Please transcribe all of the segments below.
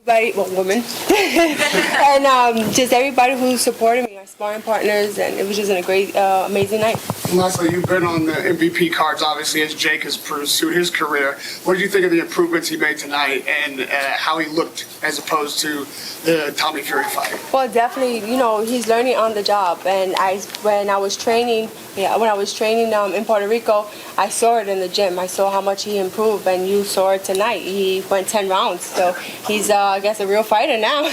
Well, women, and just everybody who supported me, our sparring partners, and it was just a great, amazing night. Leslie, you've been on the MVP cards, obviously, as Jake has pursued his career. What did you think of the improvements he made tonight and how he looked as opposed to the Tommy Fury fight? Well, definitely, he's learning on the job, and when I was training in Puerto Rico, I saw it in the gym. I saw how much he improved, and you saw it tonight. He went 10 rounds, so he's, I guess, a real fighter now.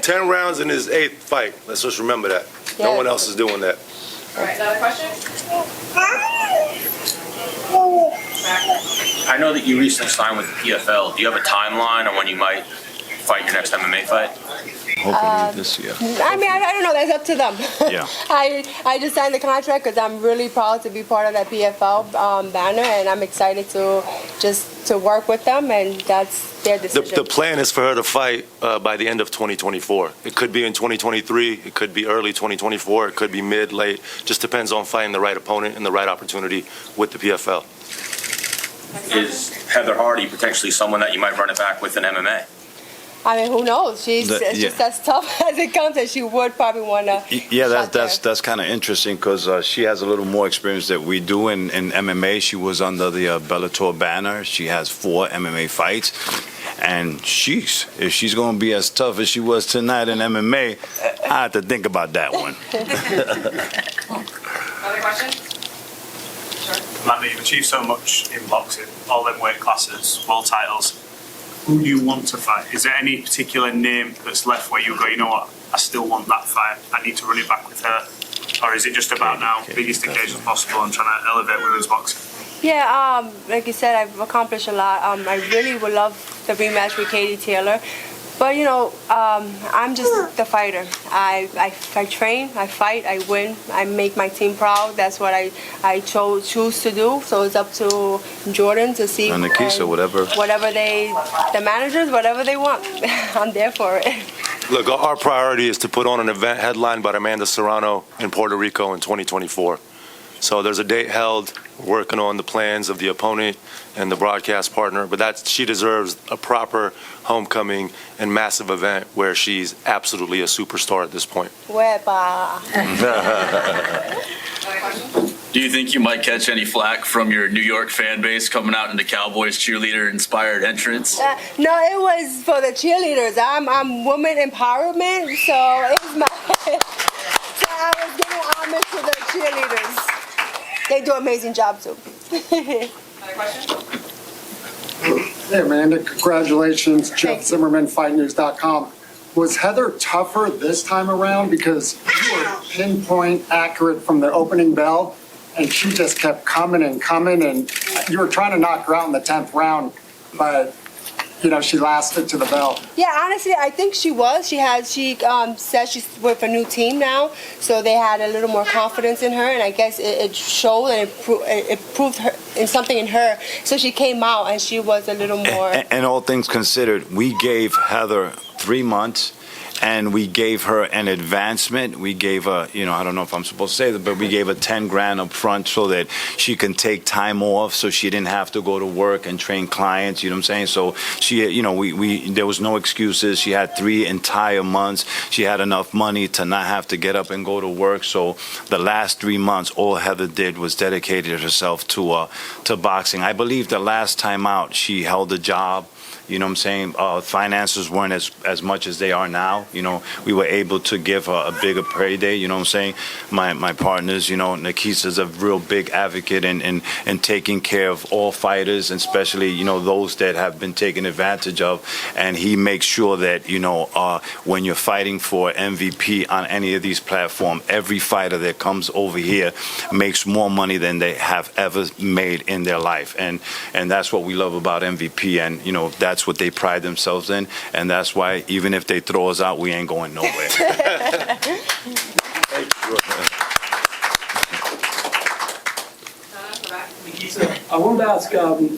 10 rounds in his 8th fight. Let's just remember that. Yeah. No one else is doing that. All right, another question? I know that you recently signed with the PFL. Do you have a timeline on when you might fight your next MMA fight? Hopefully this year. I mean, I don't know. That's up to them. Yeah. I just signed the contract because I'm really proud to be part of that PFL banner, and I'm excited to work with them, and that's their decision. The plan is for her to fight by the end of 2024. It could be in 2023. It could be early 2024. It could be mid, late. Just depends on finding the right opponent and the right opportunity with the PFL. Is Heather Hardy potentially someone that you might run it back with in MMA? I mean, who knows? She's just as tough as it comes, and she would probably want to. Yeah, that's kind of interesting because she has a little more experience that we do in MMA. She was under the Bellator banner. She has 4 MMA fights, and if she's going to be as tough as she was tonight in MMA, I have to think about that one. Another question? Sure. Amanda, you've achieved so much in boxing, all them weight classes, world titles. Who do you want to fight? Is there any particular name that's left where you go, you know what, I still want that fight, I need to run it back with her? Or is it just about now, biggest occasion possible and trying to elevate women's boxing? Yeah, like you said, I've accomplished a lot. I really would love the rematch with Katie Taylor. But, I'm just the fighter. I train, I fight, I win, I make my team proud. That's what I choose to do. So it's up to Jordan to see. And Nikisa, whatever the managers, whatever they want. I'm there for it. Look, our priority is to put on an event headlined by Amanda Serrano in Puerto Rico in 2024. So there's a date held. We're working on the plans of the opponent and the broadcast partner, but she deserves a proper homecoming and massive event where she's absolutely a superstar at this point. Do you think you might catch any flack from your New York fan base coming out in the Cowboys cheerleader-inspired entrance? No, it was for the cheerleaders. I'm woman empowerment, so it's so I was giving homage to the cheerleaders. They do an amazing job too. Another question? Hey, Amanda, congratulations. Jeff Zimmerman, FightNews.com. Was Heather tougher this time around because you were pinpoint accurate from the opening bell, and she just kept coming, and you were trying to knock her out in the 10th round, but she lasted to the bell. Yeah, honestly, I think she was. She said she's with a new team now, so they had a little more confidence in her, and I guess it showed and it proved her in something in her. So she came out and she was a little more. And all things considered, we gave Heather 3 months. And we gave her an advancement. We gave her, I don't know if I'm supposed to say that, but we gave her 10 grand up front so that she can take time off, so she didn't have to go to work and train clients. You know what I'm saying? So she, there was no excuses. She had 3 entire months. She had enough money to not have to get up and go to work. So the last 3 months, all Heather did was dedicated herself to boxing. I believe the last time out, she held a job. You know what I'm saying? Finances weren't as much as they are now. We were able to give her a bigger payday. You know what I'm saying? My partners, Nikisa's a real big advocate in taking care of all fighters, and especially, those that have been taken advantage of. And he makes sure that, when you're fighting for MVP on any of these platforms, every fighter that comes over here makes more money than they have ever made in their life. And that's what we love about MVP. And, that's what they pride themselves in, and that's why even if they throw us out, we ain't going nowhere. I wanted to ask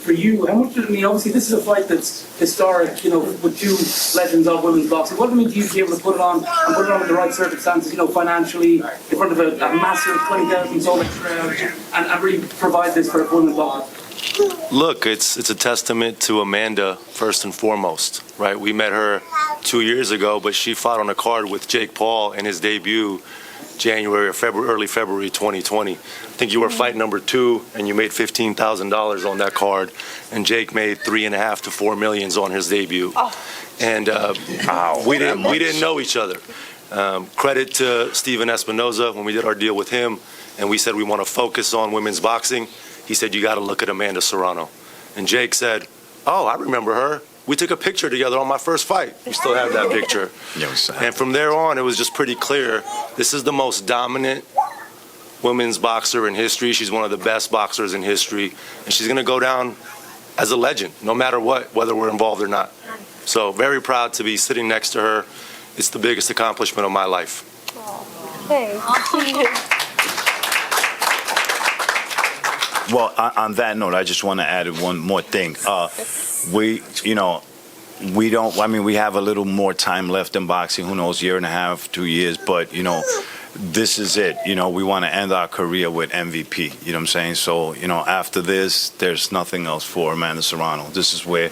for you, how much obviously this is a fight that's historic, with 2 legends of women's boxing. What do you mean to you to be able to put it on with the right circumstances, financially, in front of a massive 20,000 sold crowd, and really provide this for women's boxing? Look, it's a testament to Amanda first and foremost, right? We met her 2 years ago, but she fought on a card with Jake Paul in his debut January or February, early February 2020. I think you were fight number 2, and you made $15,000 on that card, and Jake made $3.5 to $4 million on his debut. And we didn't know each other. Credit to Steven Espinoza when we did our deal with him, and we said we want to focus on women's boxing. He said, you got to look at Amanda Serrano. And Jake said, oh, I remember her. We took a picture together on my first fight. We still have that picture. And from there on, it was just pretty clear. This is the most dominant women's boxer in history. She's one of the best boxers in history. And she's going to go down as a legend, no matter what, whether we're involved or not. So very proud to be sitting next to her. It's the biggest accomplishment of my life. Thanks. Well, on that note, I just want to add one more thing. We have a little more time left in boxing. Who knows, year and a half, 2 years. But, this is it. We want to end our career with MVP. You know what I'm saying? So, after this, there's nothing else for Amanda Serrano. This is where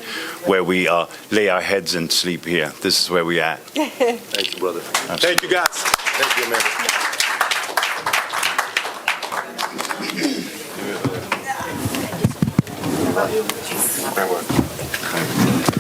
we lay our heads and sleep here. This is where we at. Thank you, brother. Absolutely. Thank you, guys. Thank you, Amanda. Thank you so much.